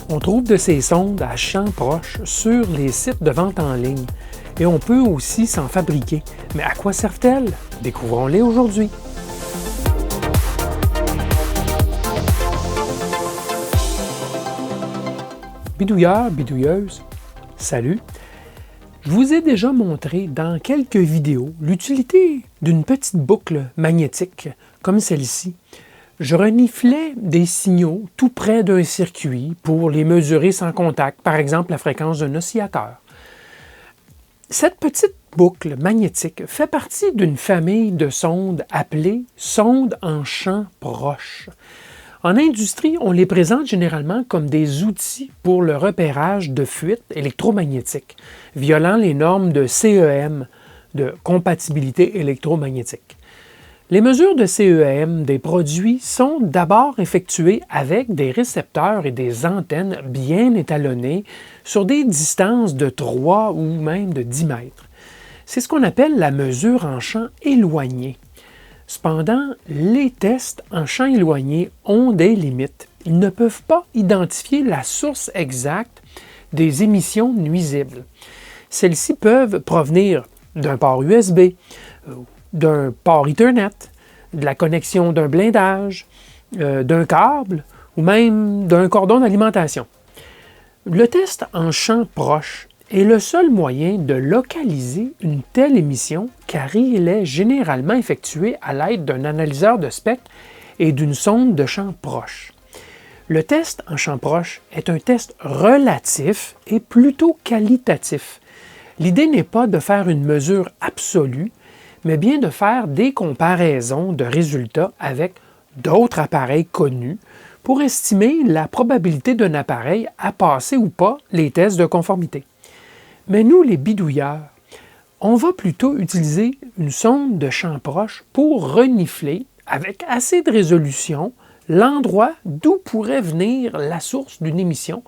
On trouve de ces sondes à champ proche sur les sites de vente en ligne et on peut aussi s'en fabriquer. Mais à quoi servent-elles? Découvrons-les aujourd'hui. Bidouilleurs, bidouilleuses, salut! Je vous ai déjà montré dans quelques vidéos l'utilité d'une petite boucle magnétique comme celle-ci. Je reniflais des signaux tout près d'un circuit pour les mesurer sans contact, par exemple la fréquence d'un oscillateur. Cette petite boucle magnétique fait partie d'une famille de sondes appelées sondes en champ proche. En industrie, on les présente généralement comme des outils pour le repérage de fuites électromagnétiques, violant les normes de CEM, de compatibilité électromagnétique. Les mesures de CEM des produits sont d'abord effectuées avec des récepteurs et des antennes bien étalonnés sur des distances de 3 ou même de 10 mètres. C'est ce qu'on appelle la mesure en champ éloigné. Cependant, les tests en champ éloigné ont des limites. Ils ne peuvent pas identifier la source exacte des émissions nuisibles. Celles-ci peuvent provenir d'un port USB, d'un port Ethernet, de la connexion d'un blindage, d'un câble ou même d'un cordon d'alimentation. Le test en champ proche est le seul moyen de localiser une telle émission car il est généralement effectué à l'aide d'un analyseur de spectre et d'une sonde de champ proche. Le test en champ proche est un test relatif et plutôt qualitatif. L'idée n'est pas de faire une mesure absolue, mais bien de faire des comparaisons de résultats avec d'autres appareils connus pour estimer la probabilité d'un appareil à passer ou pas les tests de conformité. Mais nous, les bidouilleurs, on va plutôt utiliser une sonde de champ proche pour renifler, avec assez de résolution, l'endroit d'où pourrait venir la source d'une émission,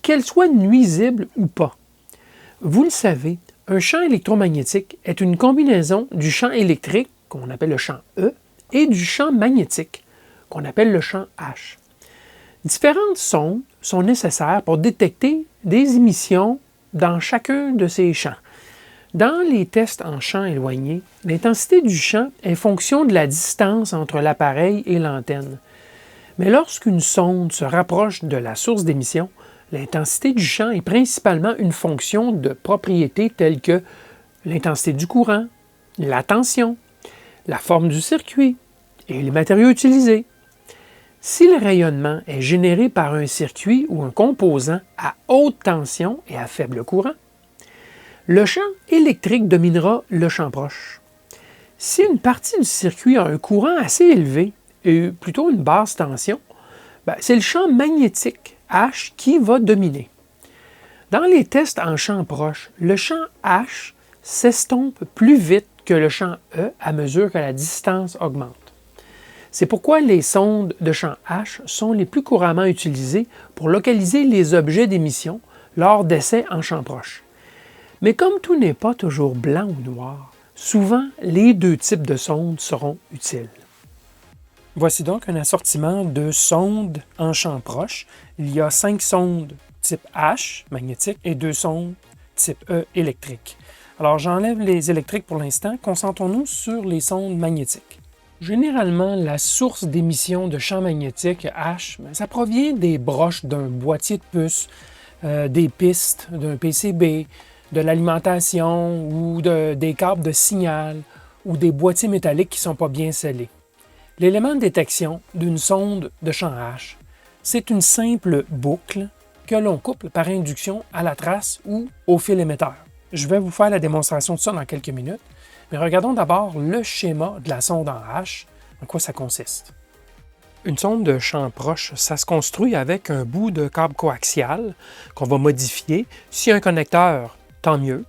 qu'elle soit nuisible ou pas. Vous le savez, un champ électromagnétique est une combinaison du champ électrique, qu'on appelle le champ E, et du champ magnétique, qu'on appelle le champ H. Différentes sondes sont nécessaires pour détecter des émissions dans chacun de ces champs. Dans les tests en champ éloigné, l'intensité du champ est fonction de la distance entre l'appareil et l'antenne. Mais lorsqu'une sonde se rapproche de la source d'émission, l'intensité du champ est principalement une fonction de propriétés telles que l'intensité du courant, la tension, la forme du circuit et les matériaux utilisés. Si le rayonnement est généré par un circuit ou un composant à haute tension et à faible courant, le champ électrique dominera le champ proche. Si une partie du circuit a un courant assez élevé et plutôt une basse tension, c'est le champ magnétique H qui va dominer. Dans les tests en champ proche, le champ H s'estompe plus vite que le champ E à mesure que la distance augmente. C'est pourquoi les sondes de champ H sont les plus couramment utilisées pour localiser les objets d'émission lors d'essais en champ proche. Mais comme tout n'est pas toujours blanc ou noir, souvent les deux types de sondes seront utiles. Voici donc un assortiment de sondes en champ proche. Il y a 5 sondes type H, magnétique, et 2 sondes type E, électrique. Alors j'enlève les électriques pour l'instant, concentrons-nous sur les sondes magnétiques. Généralement, la source d'émission de champ magnétique H, ça provient des broches d'un boîtier de puce, des pistes d'un PCB, de l'alimentation ou des câbles de signal ou des boîtiers métalliques qui ne sont pas bien scellés. L'élément de détection d'une sonde de champ H, c'est une simple boucle que l'on couple par induction à la trace ou au fil émetteur. Je vais vous faire la démonstration de ça dans quelques minutes, mais regardons d'abord le schéma de la sonde en H, en quoi ça consiste. Une sonde de champ proche, ça se construit avec un bout de câble coaxial qu'on va modifier. S'il y a un connecteur, tant mieux.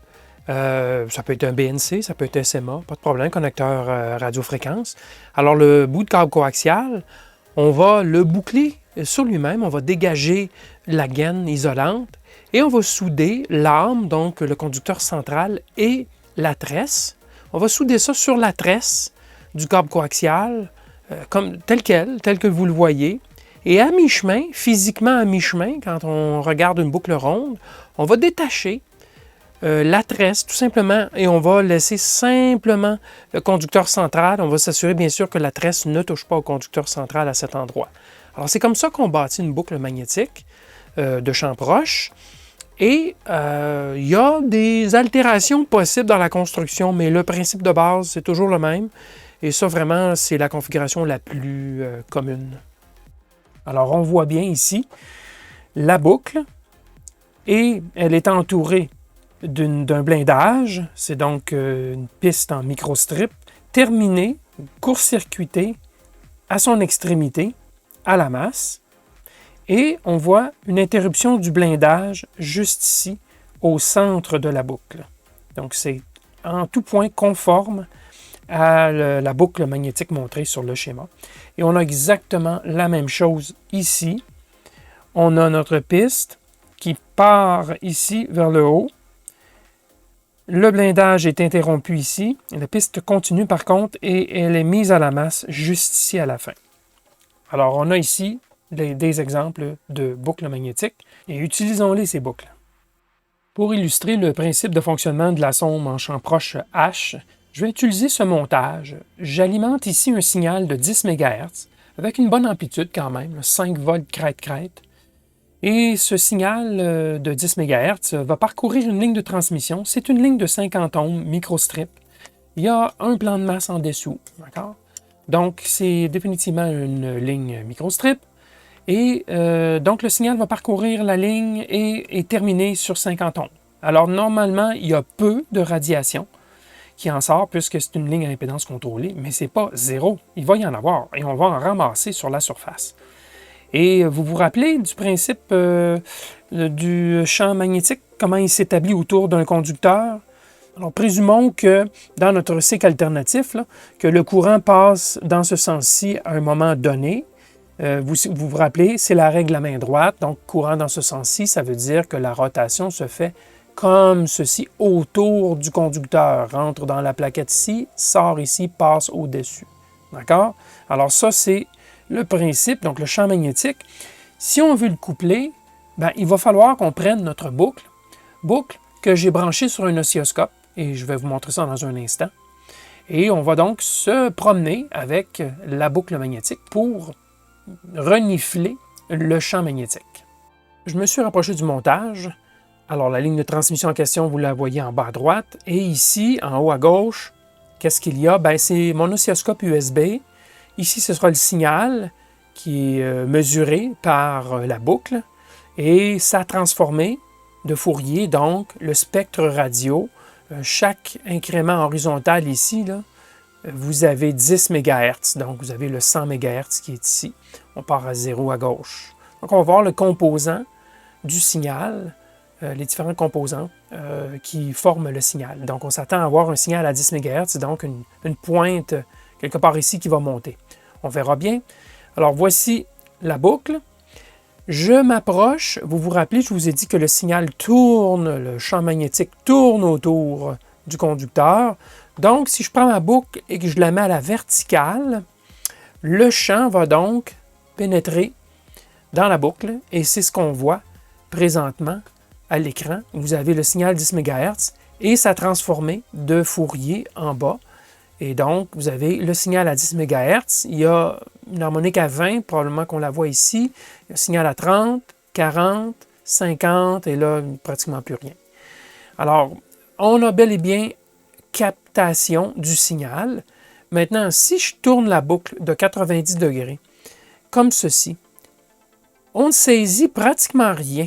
Ça peut être un BNC, ça peut être SMA, pas de problème, connecteur radiofréquence. Alors le bout de câble coaxial, on va le boucler sur lui-même, on va dégager la gaine isolante et on va souder l'âme, donc le conducteur central et la tresse. On va souder ça sur la tresse du câble coaxial, tel que vous le voyez. Et à mi-chemin, physiquement à mi-chemin, quand on regarde une boucle ronde, on va détacher la tresse tout simplement et on va laisser simplement le conducteur central. On va s'assurer bien sûr que la tresse ne touche pas au conducteur central à cet endroit. Alors c'est comme ça qu'on bâtit une boucle magnétique de champ proche. Et il y a des altérations possibles dans la construction, mais le principe de base, c'est toujours le même. Et ça, vraiment, c'est la configuration la plus commune. Alors, on voit bien ici la boucle et elle est entourée d'un blindage. C'est donc une piste en microstrip terminée, court-circuitée à son extrémité, à la masse. Et on voit une interruption du blindage juste ici, au centre de la boucle. Donc, c'est en tout point conforme à la boucle magnétique montrée sur le schéma. Et on a exactement la même chose ici. On a notre piste qui part ici vers le haut. Le blindage est interrompu ici. La piste continue par contre et elle est mise à la masse juste ici à la fin. Alors, on a ici des exemples de boucles magnétiques et utilisons-les ces boucles. Pour illustrer le principe de fonctionnement de la sonde en champ proche H, je vais utiliser ce montage. J'alimente ici un signal de 10 MHz avec une bonne amplitude quand même, 5 volts crête-crête. Et ce signal de 10 MHz va parcourir une ligne de transmission. C'est une ligne de 50 ohms microstrip. Il y a un plan de masse en dessous, d'accord? Donc, c'est définitivement une ligne microstrip. Et donc, le signal va parcourir la ligne et terminer sur 50 ohms. Alors, normalement, il y a peu de radiation qui en sort puisque c'est une ligne à impédance contrôlée, mais ce n'est pas zéro. Il va y en avoir et on va en ramasser sur la surface. Et vous vous rappelez du principe du champ magnétique, comment il s'établit autour d'un conducteur? Alors, présumons que dans notre cycle alternatif, là, que le courant passe dans ce sens-ci à un moment donné. Vous rappelez, c'est la règle à main droite, donc courant dans ce sens-ci, ça veut dire que la rotation se fait comme ceci autour du conducteur, rentre dans la plaquette ici, sort ici, passe au-dessus. D'accord? Alors ça, c'est le principe, donc le champ magnétique. Si on veut le coupler, ben, il va falloir qu'on prenne notre boucle que j'ai branchée sur un oscilloscope, et je vais vous montrer ça dans un instant. Et on va donc se promener avec la boucle magnétique pour renifler le champ magnétique. Je me suis rapproché du montage. Alors, la ligne de transmission en question, vous la voyez en bas à droite. Et ici, en haut à gauche, qu'est-ce qu'il y a? Bien, c'est mon oscilloscope USB. Ici, ce sera le signal qui est mesuré par la boucle. Et ça a transformé de Fourier, donc, le spectre radio. Chaque incrément horizontal ici, là, vous avez 10 MHz, donc vous avez le 100 MHz qui est ici. On part à 0 à gauche. Donc, on va voir le composant du signal, les différents composants qui forment le signal. Donc, on s'attend à avoir un signal à 10 MHz, donc une pointe quelque part ici qui va monter. On verra bien. Alors, voici la boucle. Je m'approche. Vous vous rappelez, je vous ai dit que le signal tourne, le champ magnétique tourne autour du conducteur. Donc, si je prends ma boucle et que je la mets à la verticale, le champ va donc pénétrer dans la boucle et c'est ce qu'on voit présentement à l'écran. Vous avez le signal 10 MHz et ça transformé de Fourier en bas. Et donc, vous avez le signal à 10 MHz. Il y a une harmonique à 20, probablement qu'on la voit ici. Il y a un signal à 30, 40, 50 et là, pratiquement plus rien. Alors, on a bel et bien captation du signal. Maintenant, si je tourne la boucle de 90 degrés, comme ceci, on ne saisit pratiquement rien.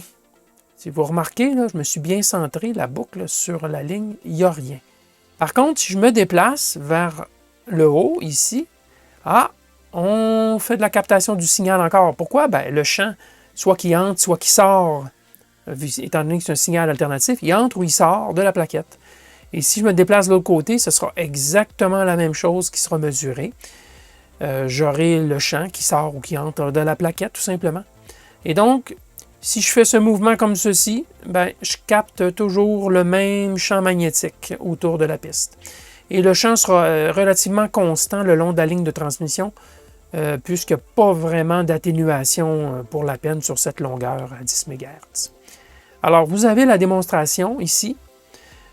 Si vous remarquez, là, je me suis bien centré, la boucle sur la ligne, il n'y a rien. Par contre, si je me déplace vers le haut, ici, on fait de la captation du signal encore. Pourquoi? Bien, le champ, soit qui entre, soit qui sort, étant donné que c'est un signal alternatif, il entre ou il sort de la plaquette. Et si je me déplace de l'autre côté, ce sera exactement la même chose qui sera mesurée. J'aurai le champ qui sort ou qui entre de la plaquette, tout simplement. Et donc, si je fais ce mouvement comme ceci, ben, je capte toujours le même champ magnétique autour de la piste. Et le champ sera relativement constant le long de la ligne de transmission puisqu'il n'y a pas vraiment d'atténuation pour la peine sur cette longueur à 10 MHz. Alors, vous avez la démonstration ici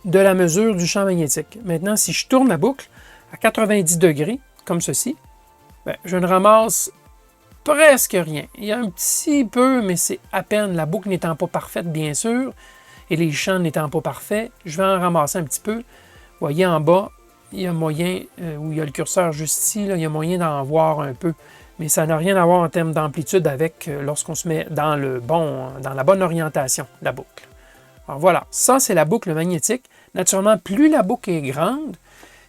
de la mesure du champ magnétique. Maintenant, si je tourne la boucle à 90 degrés, comme ceci, bien, je ne ramasse presque rien. Il y a un petit peu, mais c'est à peine. La boucle n'étant pas parfaite, bien sûr, et les champs n'étant pas parfaits, je vais en ramasser un petit peu. Vous voyez en bas, il y a moyen, où il y a le curseur juste ici, là, il y a moyen d'en voir un peu. Mais ça n'a rien à voir en termes d'amplitude avec lorsqu'on se met dans la bonne orientation, la boucle. Alors voilà, ça c'est la boucle magnétique. Naturellement, plus la boucle est grande,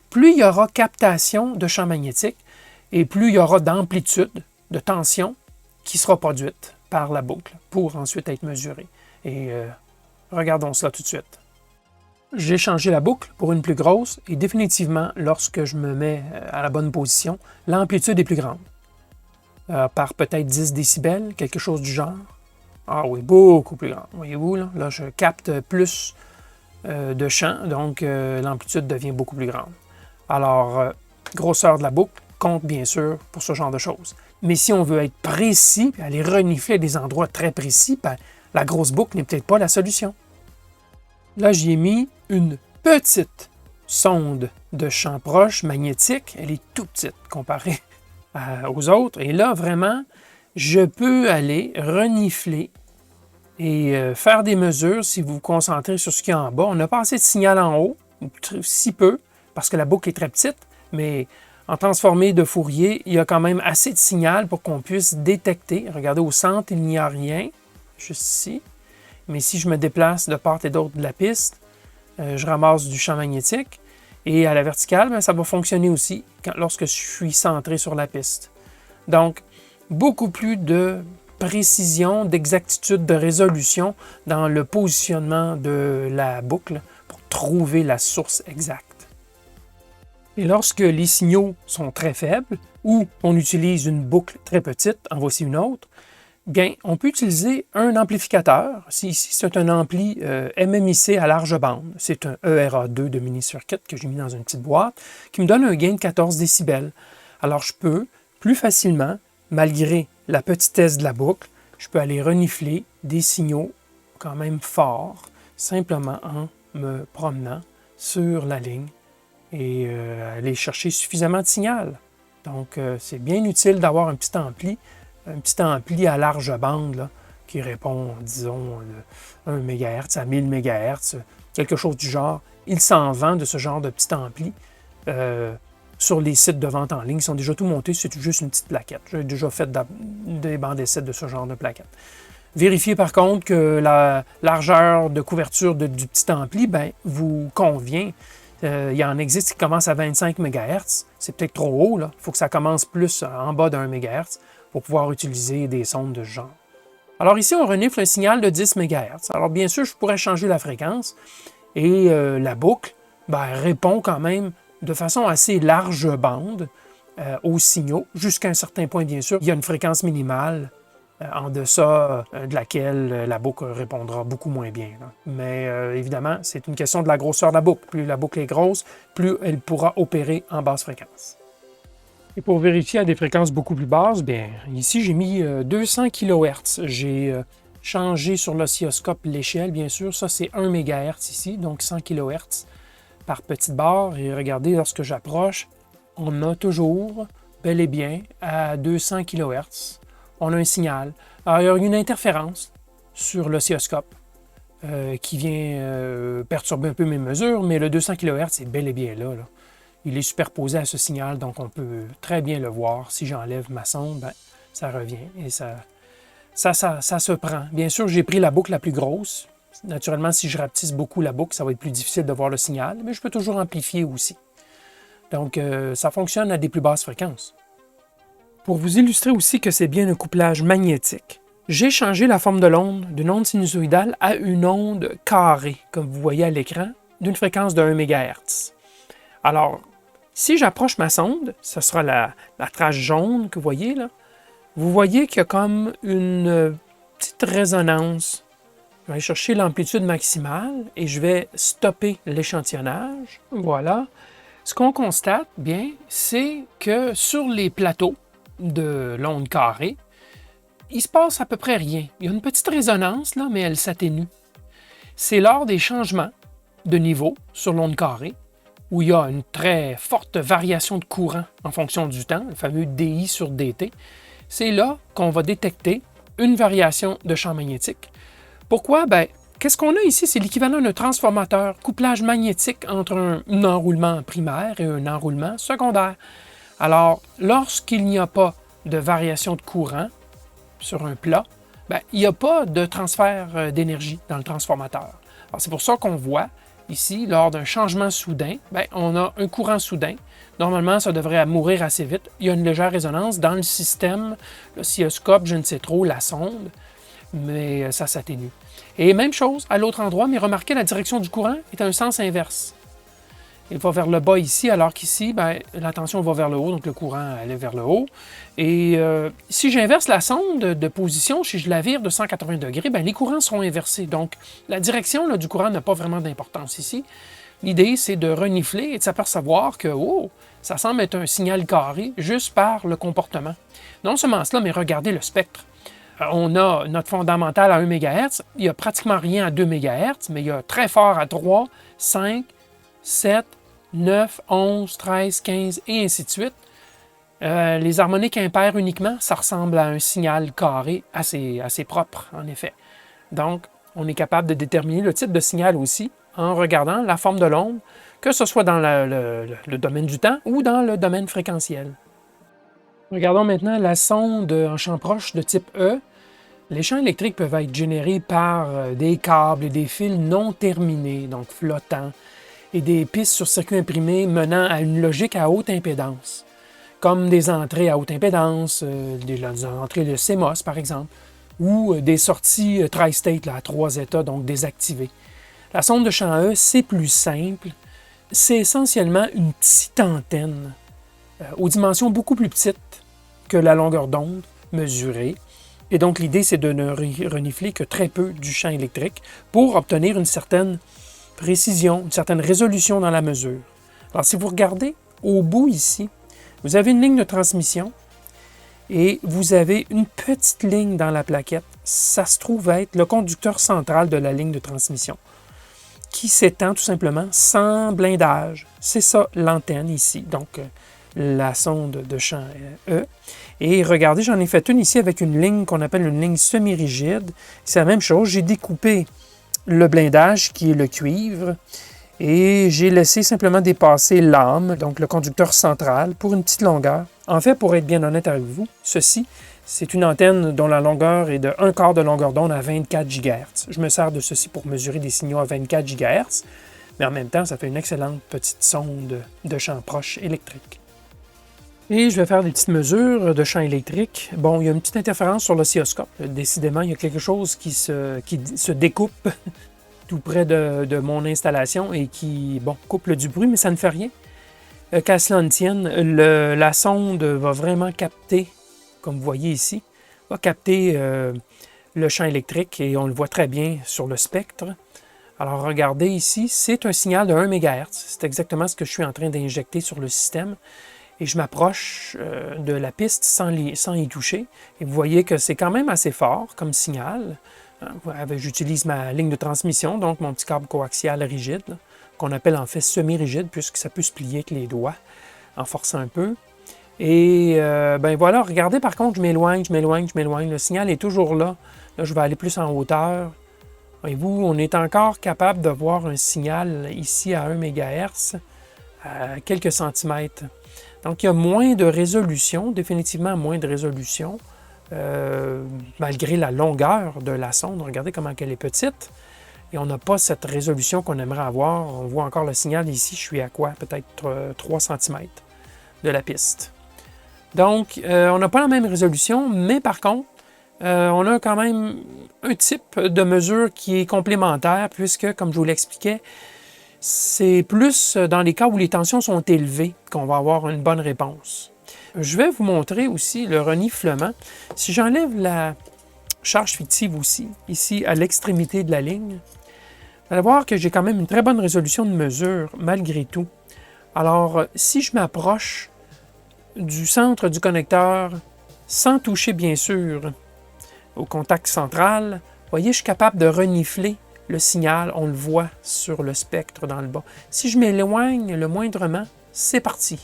plus il y aura captation de champ magnétique et plus il y aura d'amplitude, de tension qui sera produite par la boucle pour ensuite être mesurée. Et regardons cela tout de suite. J'ai changé la boucle pour une plus grosse et définitivement, lorsque je me mets à la bonne position, l'amplitude est plus grande. Par peut-être 10 décibels, quelque chose du genre. Ah oui, beaucoup plus grande. Voyez-vous, là, je capte plus de champ, donc l'amplitude devient beaucoup plus grande. Alors, grosseur de la boucle compte bien sûr pour ce genre de choses. Mais si on veut être précis, aller renifler à des endroits très précis, ben, la grosse boucle n'est peut-être pas la solution. Là, j'y ai mis une petite sonde de champ proche magnétique. Elle est tout petite comparée aux autres. Et là, vraiment, je peux aller renifler et faire des mesures si vous vous concentrez sur ce qu'il y a en bas. On n'a pas assez de signal en haut, si peu, parce que la boucle est très petite, mais en transformé de Fourier, il y a quand même assez de signal pour qu'on puisse détecter. Regardez, au centre, il n'y a rien, juste ici. Mais si je me déplace de part et d'autre de la piste, je ramasse du champ magnétique. Et à la verticale, bien, ça va fonctionner aussi lorsque je suis centré sur la piste. Donc, beaucoup plus de précision, d'exactitude, de résolution dans le positionnement de la boucle pour trouver la source exacte. Et lorsque les signaux sont très faibles ou on utilise une boucle très petite, en voici une autre, bien, on peut utiliser un amplificateur. Ici, c'est un ampli MMIC à large bande. C'est un ERA2 de mini-circuit que j'ai mis dans une petite boîte qui me donne un gain de 14 décibels. Alors, je peux plus facilement, malgré la petitesse de la boucle, je peux aller renifler des signaux quand même forts, simplement en me promenant sur la ligne et aller chercher suffisamment de signal. Donc, c'est bien utile d'avoir un petit ampli à large bande là, qui répond, disons, 1 MHz à 1000 MHz, quelque chose du genre. Il s'en vend de ce genre de petit ampli. Sur les sites de vente en ligne, ils sont déjà tout montés, c'est juste une petite plaquette. J'ai déjà fait des bancs d'essai de ce genre de plaquette. Vérifiez par contre que la largeur de couverture du petit ampli vous convient. Il y en existe qui commencent à 25 MHz. C'est peut-être trop haut. Il faut que ça commence plus en bas d'1 MHz pour pouvoir utiliser des sondes de ce genre. Alors ici, on renifle un signal de 10 MHz. Alors bien sûr, je pourrais changer la fréquence et la boucle répond quand même de façon assez large bande aux signaux, jusqu'à un certain point, bien sûr. Il y a une fréquence minimale en deçà de laquelle la boucle répondra beaucoup moins bien. Là. Mais évidemment, c'est une question de la grosseur de la boucle. Plus la boucle est grosse, plus elle pourra opérer en basse fréquence. Et pour vérifier à des fréquences beaucoup plus basses, bien, ici j'ai mis 200 kHz. J'ai changé sur l'oscilloscope l'échelle, bien sûr. Ça, c'est 1 MHz ici, donc 100 kHz par petite barre. Et regardez, lorsque j'approche, on a toujours, bel et bien, à 200 kHz. On a un signal. Alors, il y a une interférence sur l'oscilloscope qui vient perturber un peu mes mesures, mais le 200 kHz est bel et bien là. Il est superposé à ce signal, donc on peut très bien le voir. Si j'enlève ma sonde, ça revient et ça se prend. Bien sûr, j'ai pris la boucle la plus grosse. Naturellement, si je rapetisse beaucoup la boucle, ça va être plus difficile de voir le signal, mais je peux toujours amplifier aussi. Donc, ça fonctionne à des plus basses fréquences. Pour vous illustrer aussi que c'est bien un couplage magnétique, j'ai changé la forme de l'onde d'une onde sinusoïdale à une onde carrée, comme vous voyez à l'écran, d'une fréquence de 1 MHz. Alors, si j'approche ma sonde, ce sera la trace jaune que vous voyez là. Vous voyez qu'il y a comme une petite résonance. Je vais aller chercher l'amplitude maximale et je vais stopper l'échantillonnage. Voilà. Ce qu'on constate, bien, c'est que sur les plateaux, de l'onde carrée, il se passe à peu près rien. Il y a une petite résonance, là, mais elle s'atténue. C'est lors des changements de niveau sur l'onde carrée, où il y a une très forte variation de courant en fonction du temps, le fameux DI sur DT, c'est là qu'on va détecter une variation de champ magnétique. Pourquoi? Bien, qu'est-ce qu'on a ici? C'est l'équivalent d'un transformateur, couplage magnétique entre un enroulement primaire et un enroulement secondaire. Alors, lorsqu'il n'y a pas de variation de courant sur un plat, bien, il n'y a pas de transfert d'énergie dans le transformateur. Alors, c'est pour ça qu'on voit ici, lors d'un changement soudain, bien, on a un courant soudain. Normalement, ça devrait mourir assez vite. Il y a une légère résonance dans le système, l'oscilloscope, je ne sais trop, la sonde, mais ça s'atténue. Et même chose à l'autre endroit, mais remarquez, la direction du courant est un sens inverse. Il va vers le bas ici, alors qu'ici, bien, la tension va vers le haut, donc le courant allait vers le haut. Et si j'inverse la sonde de position, si je la vire de 180 degrés, bien, les courants seront inversés. Donc, la direction là, du courant n'a pas vraiment d'importance ici. L'idée, c'est de renifler et de s'apercevoir que, oh, ça semble être un signal carré juste par le comportement. Non seulement cela, mais regardez le spectre. On a notre fondamental à 1 MHz, il n'y a pratiquement rien à 2 MHz, mais il y a très fort à 3, 5, 7, 9, 11, 13, 15 et ainsi de suite. Les harmoniques impaires uniquement, ça ressemble à un signal carré assez propre, en effet. Donc, on est capable de déterminer le type de signal aussi en regardant la forme de l'onde, que ce soit dans le domaine du temps ou dans le domaine fréquentiel. Regardons maintenant la sonde en champ proche de type E. Les champs électriques peuvent être générés par des câbles et des fils non terminés, donc flottants, et des pistes sur circuit imprimé menant à une logique à haute impédance, comme des entrées à haute impédance, des entrées de CMOS par exemple, ou des sorties tri-state à 3 états, donc désactivées. La sonde de champ E, c'est plus simple. C'est essentiellement une petite antenne aux dimensions beaucoup plus petites que la longueur d'onde mesurée. Et donc, l'idée, c'est de ne renifler que très peu du champ électrique pour obtenir une certaine précision, une certaine résolution dans la mesure. Alors, si vous regardez au bout ici, vous avez une ligne de transmission et vous avez une petite ligne dans la plaquette. Ça se trouve être le conducteur central de la ligne de transmission qui s'étend tout simplement sans blindage. C'est ça l'antenne ici, donc la sonde de champ E. Et regardez, j'en ai fait une ici avec une ligne qu'on appelle une ligne semi-rigide. C'est la même chose, j'ai découpé le blindage qui est le cuivre et j'ai laissé simplement dépasser l'âme, donc le conducteur central, pour une petite longueur. En fait, pour être bien honnête avec vous, ceci, c'est une antenne dont la longueur est de 1/4 de longueur d'onde à 24 GHz. Je me sers de ceci pour mesurer des signaux à 24 GHz, mais en même temps, ça fait une excellente petite sonde de champ proche électrique. Et je vais faire des petites mesures de champ électrique. Bon, il y a une petite interférence sur l'oscilloscope. Décidément, il y a quelque chose qui se découpe tout près de mon installation et qui, bon, coupe du bruit, mais ça ne fait rien. Qu'à cela ne tienne, la sonde va vraiment capter, comme vous voyez ici, va capter le champ électrique et on le voit très bien sur le spectre. Alors regardez ici, c'est un signal de 1 MHz. C'est exactement ce que je suis en train d'injecter sur le système. Et je m'approche de la piste sans y toucher. Et vous voyez que c'est quand même assez fort comme signal. J'utilise ma ligne de transmission, donc mon petit câble coaxial rigide, qu'on appelle en fait semi-rigide, puisque ça peut se plier avec les doigts en forçant un peu. Et ben voilà, regardez par contre, je m'éloigne. Le signal est toujours là. Là, je vais aller plus en hauteur. Voyez-vous, on est encore capable de voir un signal ici à 1 MHz à quelques centimètres. Donc, il y a moins de résolution, définitivement moins de résolution, malgré la longueur de la sonde. Regardez comment elle est petite. Et on n'a pas cette résolution qu'on aimerait avoir. On voit encore le signal ici, je suis à quoi? Peut-être 3 cm de la piste. Donc, on n'a pas la même résolution, mais par contre, on a quand même un type de mesure qui est complémentaire, puisque, comme je vous l'expliquais, c'est plus dans les cas où les tensions sont élevées qu'on va avoir une bonne réponse. Je vais vous montrer aussi le reniflement. Si j'enlève la charge fictive aussi, ici à l'extrémité de la ligne, vous allez voir que j'ai quand même une très bonne résolution de mesure malgré tout. Alors, si je m'approche du centre du connecteur, sans toucher bien sûr au contact central, vous voyez, je suis capable de renifler le signal, on le voit sur le spectre dans le bas. Si je m'éloigne le moindrement, c'est parti.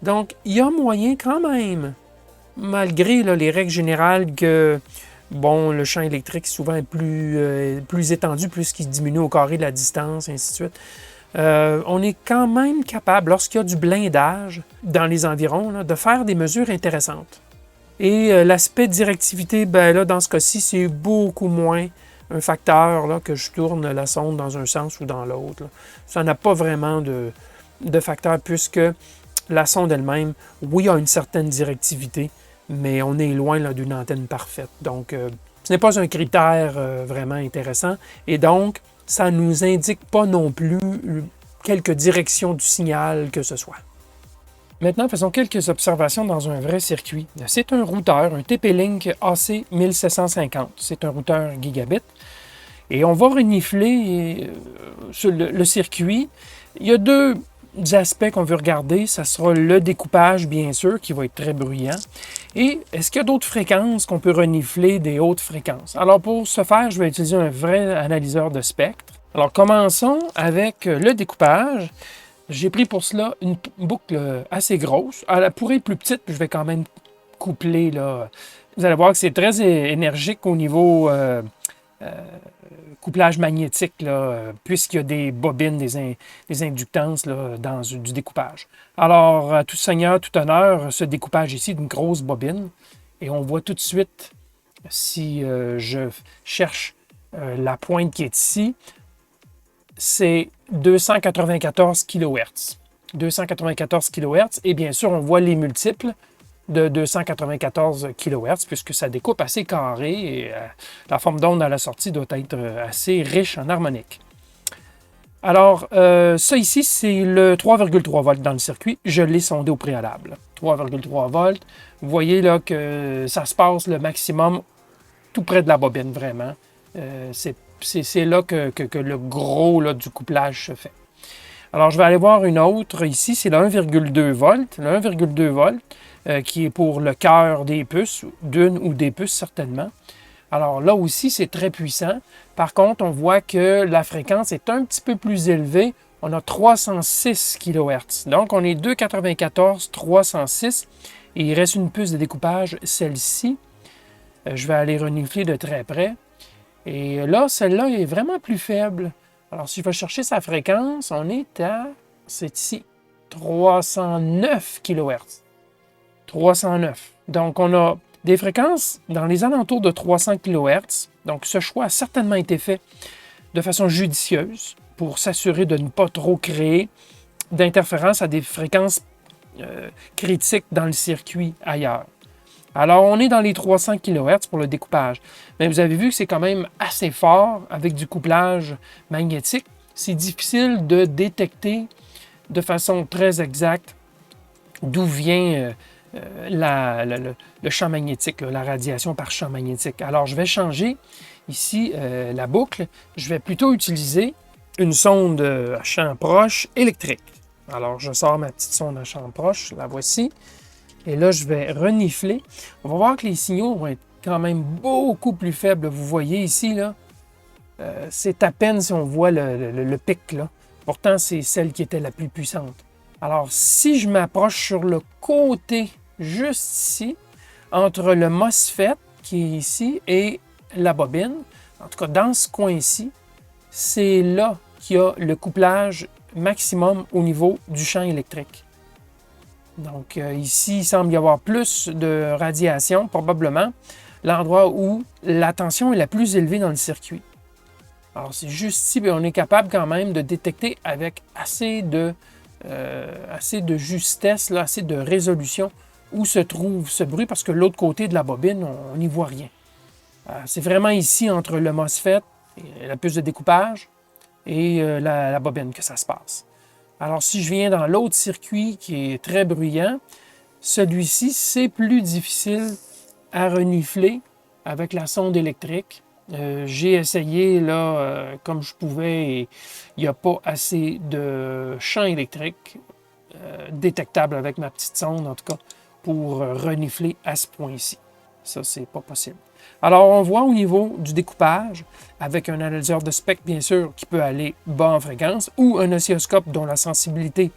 Donc, il y a moyen quand même, malgré là, les règles générales que, bon, le champ électrique souvent est plus étendu, plus qu'il diminue au carré de la distance, et ainsi de suite. On est quand même capable, lorsqu'il y a du blindage dans les environs, là, de faire des mesures intéressantes. Et l'aspect directivité, ben là, dans ce cas-ci, c'est beaucoup moins un facteur là, que je tourne la sonde dans un sens ou dans l'autre. Ça n'a pas vraiment de facteur puisque la sonde elle-même, oui, a une certaine directivité, mais on est loin là, d'une antenne parfaite. Donc, ce n'est pas un critère vraiment intéressant. Et donc, ça ne nous indique pas non plus quelque direction du signal que ce soit. Maintenant, faisons quelques observations dans un vrai circuit. C'est un routeur, un TP-Link AC1750. C'est un routeur gigabit. Et on va renifler sur le circuit. Il y a deux aspects qu'on veut regarder. Ça sera le découpage, bien sûr, qui va être très bruyant. Et est-ce qu'il y a d'autres fréquences qu'on peut renifler des hautes fréquences? Alors, pour ce faire, je vais utiliser un vrai analyseur de spectre. Alors, commençons avec le découpage. J'ai pris pour cela une boucle assez grosse. Elle pourrait être plus petite, puis je vais quand même coupler. Là. Vous allez voir que c'est très énergique au niveau couplage magnétique, puisqu'il y a des bobines, des inductances là, dans du découpage. Alors, à tout seigneur, tout honneur, ce découpage ici d'une grosse bobine. Et on voit tout de suite, si je cherche la pointe qui est ici, c'est 294 kHz. 294 kHz, et bien sûr, on voit les multiples de 294 kHz, puisque ça découpe assez carré, et la forme d'onde à la sortie doit être assez riche en harmonique. Alors, ça ici, c'est le 3,3 volts dans le circuit. Je l'ai sondé au préalable. 3,3 volts. Vous voyez là que ça se passe le maximum tout près de la bobine, vraiment. C'est là que le gros là, du couplage se fait. Alors, je vais aller voir une autre. Ici, c'est le 1,2 volts. Le 1,2 volts, qui est pour le cœur des puces, d'une ou des puces certainement. Alors là aussi, c'est très puissant. Par contre, on voit que la fréquence est un petit peu plus élevée. On a 306 kHz. Donc, on est 294, 306. Et il reste une puce de découpage, celle-ci. Je vais aller renifler de très près. Et là, celle-là est vraiment plus faible. Alors, si je vais chercher sa fréquence, on est à, c'est ici, 309 kHz. 309. Donc, on a des fréquences dans les alentours de 300 kHz. Donc, ce choix a certainement été fait de façon judicieuse pour s'assurer de ne pas trop créer d'interférences à des fréquences critiques dans le circuit ailleurs. Alors, on est dans les 300 kHz pour le découpage. Mais vous avez vu que c'est quand même assez fort avec du couplage magnétique. C'est difficile de détecter de façon très exacte d'où vient le champ magnétique, la radiation par champ magnétique. Alors, je vais changer ici la boucle. Je vais plutôt utiliser une sonde à champ proche électrique. Alors, je sors ma petite sonde à champ proche. La voici. Et là, je vais renifler. On va voir que les signaux vont être quand même beaucoup plus faibles. Vous voyez ici, là, c'est à peine si on voit le pic. Là. Pourtant, c'est celle qui était la plus puissante. Alors, si je m'approche sur le côté, juste ici, entre le MOSFET qui est ici et la bobine, en tout cas dans ce coin-ci, c'est là qu'il y a le couplage maximum au niveau du champ électrique. Donc ici, il semble y avoir plus de radiation, probablement l'endroit où la tension est la plus élevée dans le circuit. Alors c'est juste ici, on est capable quand même de détecter avec assez de justesse, là, assez de résolution où se trouve ce bruit, parce que l'autre côté de la bobine, on n'y voit rien. C'est vraiment ici, entre le MOSFET, et la puce de découpage, et la bobine que ça se passe. Alors, si je viens dans l'autre circuit qui est très bruyant, celui-ci, c'est plus difficile à renifler avec la sonde électrique. J'ai essayé là comme je pouvais et il n'y a pas assez de champ électrique détectable avec ma petite sonde, en tout cas, pour renifler à ce point-ci. Ça, c'est pas possible. Alors, on voit au niveau du découpage, avec un analyseur de spectre, bien sûr, qui peut aller bas en fréquence, ou un oscilloscope dont la sensibilité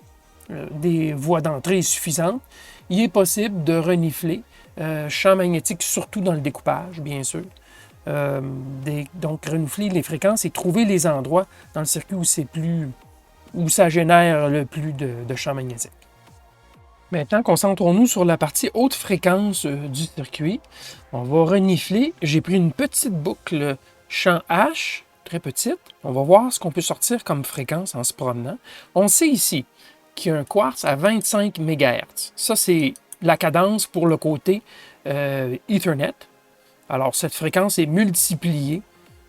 des voies d'entrée est suffisante, il est possible de renifler champs magnétiques, surtout dans le découpage, bien sûr. Donc, renifler les fréquences et trouver les endroits dans le circuit où ça génère le plus de champs magnétiques. Maintenant, concentrons-nous sur la partie haute fréquence du circuit. On va renifler. J'ai pris une petite boucle champ H, très petite. On va voir ce qu'on peut sortir comme fréquence en se promenant. On sait ici qu'il y a un quartz à 25 MHz. Ça, c'est la cadence pour le côté Ethernet. Alors, cette fréquence est multipliée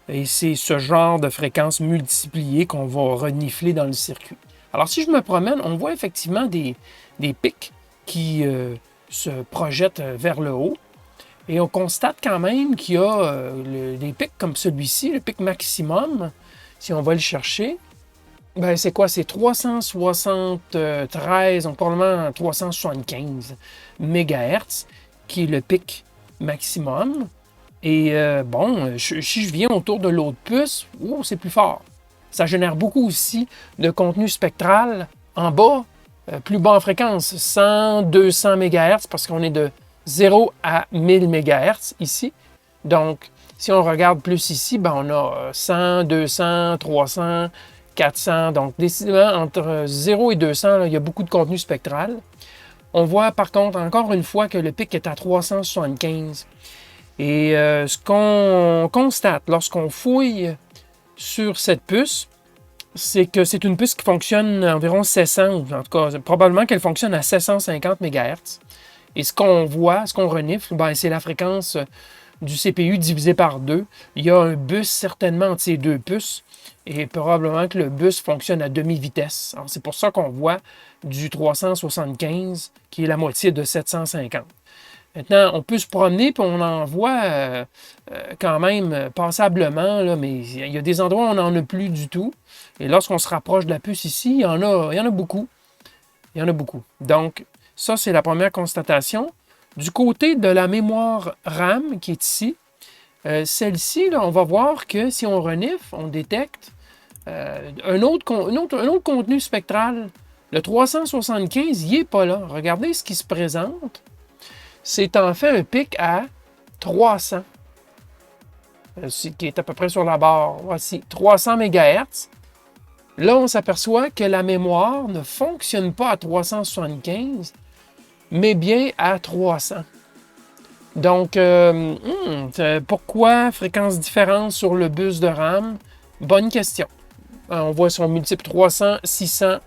et c'est ce genre de fréquence multipliée qu'on va renifler dans le circuit. Alors, si je me promène, on voit effectivement des pics qui se projettent vers le haut. Et on constate quand même qu'il y a des pics comme celui-ci, le pic maximum, si on va le chercher. Ben, c'est quoi? C'est 373, donc probablement 375 MHz, qui est le pic maximum. Et si je viens autour de l'autre puce, c'est plus fort. Ça génère beaucoup aussi de contenu spectral en bas, plus bas en fréquence, 100, 200 MHz, parce qu'on est de 0 à 1000 MHz ici. Donc, si on regarde plus ici, on a 100, 200, 300, 400. Donc, décidément, entre 0 et 200, là, il y a beaucoup de contenu spectral. On voit par contre, encore une fois, que le pic est à 375. Et ce qu'on constate lorsqu'on fouille sur cette puce, c'est que c'est une puce qui fonctionne à environ 700, ou en tout cas, probablement qu'elle fonctionne à 750 MHz. Et ce qu'on voit, ce qu'on renifle, c'est la fréquence du CPU divisé par 2. Il y a un bus certainement entre ces deux puces, et probablement que le bus fonctionne à demi-vitesse. Alors, c'est pour ça qu'on voit du 375, qui est la moitié de 750. Maintenant, on peut se promener, puis on en voit quand même passablement, là, mais il y a des endroits où on n'en a plus du tout. Et lorsqu'on se rapproche de la puce ici, il y en a beaucoup. Il y en a beaucoup. Donc, ça, c'est la première constatation. Du côté de la mémoire RAM qui est ici, celle-ci, on va voir que si on renifle, on détecte un autre contenu spectral. Le 375, il n'est pas là. Regardez ce qui se présente. C'est en fait un pic à 300, qui est à peu près sur la barre. Voici, 300 MHz. Là, on s'aperçoit que la mémoire ne fonctionne pas à 375, mais bien à 300. Donc, pourquoi fréquence différente sur le bus de RAM? Bonne question. On voit son multiple 300, 600,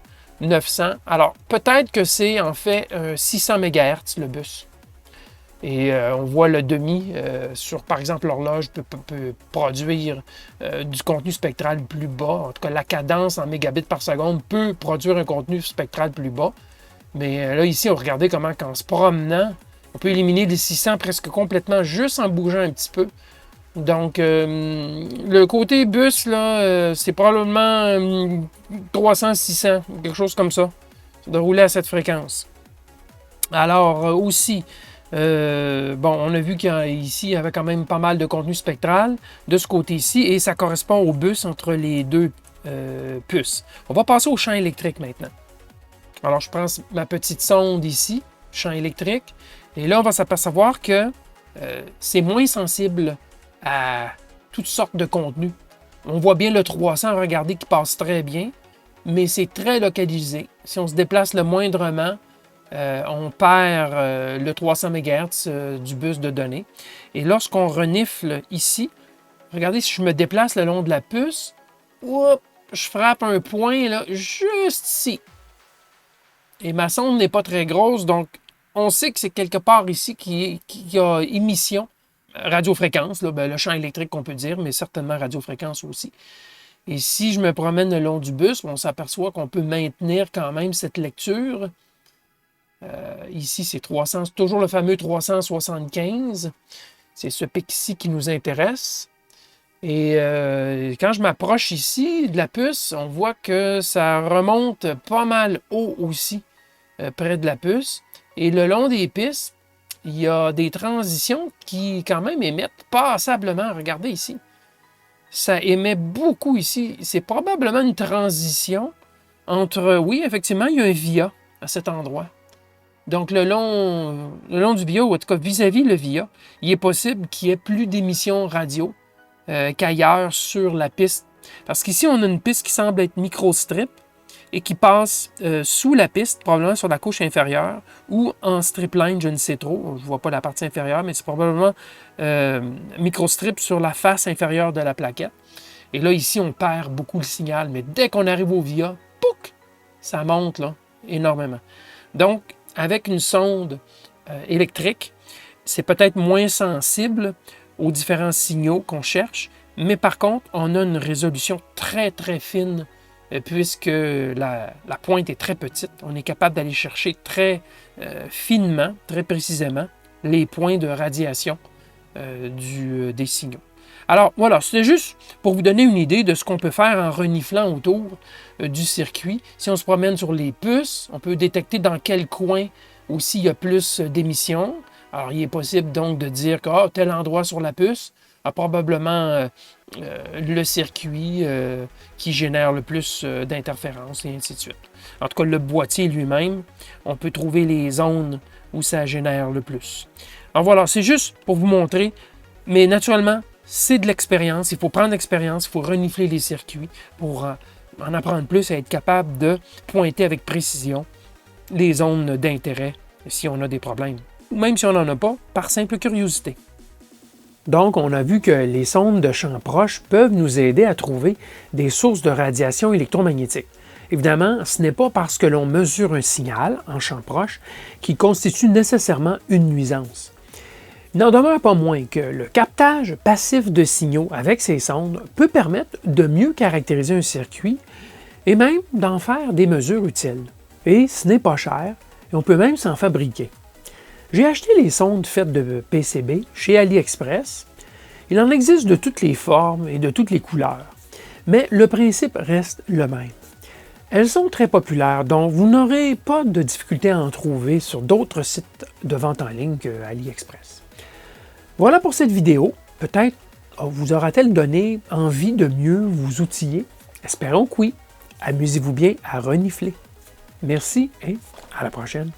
900. Alors, peut-être que c'est en fait 600 MHz le bus. Et on voit le demi sur, par exemple, l'horloge peut produire du contenu spectral plus bas. En tout cas, la cadence en mégabits par seconde peut produire un contenu spectral plus bas. Mais là, ici, on regardait comment, qu'en se promenant, on peut éliminer les 600 presque complètement juste en bougeant un petit peu. Donc, le côté bus, là, c'est probablement 300-600, quelque chose comme ça, de rouler à cette fréquence. Alors, aussi... on a vu qu'ici, il y avait quand même pas mal de contenu spectral de ce côté-ci et ça correspond au bus entre les deux puces. On va passer au champ électrique maintenant. Alors, je prends ma petite sonde ici, champ électrique, et là, on va s'apercevoir que c'est moins sensible à toutes sortes de contenus. On voit bien le 300, regardez, qui passe très bien, mais c'est très localisé. Si on se déplace le moindrement, on perd le 300 MHz du bus de données. Et lorsqu'on renifle ici, regardez, si je me déplace le long de la puce, je frappe un point là, juste ici. Et ma sonde n'est pas très grosse, donc on sait que c'est quelque part ici qui a émission, radiofréquence, là, le champ électrique qu'on peut dire, mais certainement radiofréquence aussi. Et si je me promène le long du bus, on s'aperçoit qu'on peut maintenir quand même cette lecture. Ici, c'est 300, toujours le fameux 375. C'est ce pic-ci qui nous intéresse. Et quand je m'approche ici de la puce, on voit que ça remonte pas mal haut aussi. près de la puce. Et le long des pistes, il y a des transitions qui, quand même, émettent passablement. Regardez ici. Ça émet beaucoup ici. C'est probablement une transition entre... Oui, effectivement, il y a un via à cet endroit. Donc, le long du via, ou en tout cas vis-à-vis le via, il est possible qu'il y ait plus d'émissions radio qu'ailleurs sur la piste. Parce qu'ici, on a une piste qui semble être micro-strip et qui passe sous la piste, probablement sur la couche inférieure, ou en strip line, je ne sais trop. Je ne vois pas la partie inférieure, mais c'est probablement micro-strip sur la face inférieure de la plaquette. Et là, ici, on perd beaucoup le signal. Mais dès qu'on arrive au via, pouc, ça monte là, énormément. Donc, avec une sonde électrique, c'est peut-être moins sensible aux différents signaux qu'on cherche, mais par contre, on a une résolution très, très fine puisque la pointe est très petite. On est capable d'aller chercher très finement, très précisément, les points de radiation des signaux. Alors voilà, c'était juste pour vous donner une idée de ce qu'on peut faire en reniflant autour du circuit. Si on se promène sur les puces, on peut détecter dans quel coin aussi il y a plus d'émissions. Alors il est possible donc de dire que tel endroit sur la puce a probablement le circuit qui génère le plus d'interférences et ainsi de suite. En tout cas, le boîtier lui-même, on peut trouver les zones où ça génère le plus. Alors voilà, c'est juste pour vous montrer, mais naturellement, c'est de l'expérience. Il faut prendre l'expérience, il faut renifler les circuits pour en apprendre plus et être capable de pointer avec précision les zones d'intérêt si on a des problèmes. Ou même si on n'en a pas, par simple curiosité. Donc, on a vu que les sondes de champs proches peuvent nous aider à trouver des sources de radiation électromagnétique. Évidemment, ce n'est pas parce que l'on mesure un signal en champ proche qui constitue nécessairement une nuisance. Il n'en demeure pas moins que le captage passif de signaux avec ces sondes peut permettre de mieux caractériser un circuit et même d'en faire des mesures utiles. Et ce n'est pas cher, et on peut même s'en fabriquer. J'ai acheté les sondes faites de PCB chez AliExpress. Il en existe de toutes les formes et de toutes les couleurs, mais le principe reste le même. Elles sont très populaires, donc vous n'aurez pas de difficulté à en trouver sur d'autres sites de vente en ligne que AliExpress. Voilà pour cette vidéo. Peut-être vous aura-t-elle donné envie de mieux vous outiller? Espérons que oui. Amusez-vous bien à renifler. Merci et à la prochaine.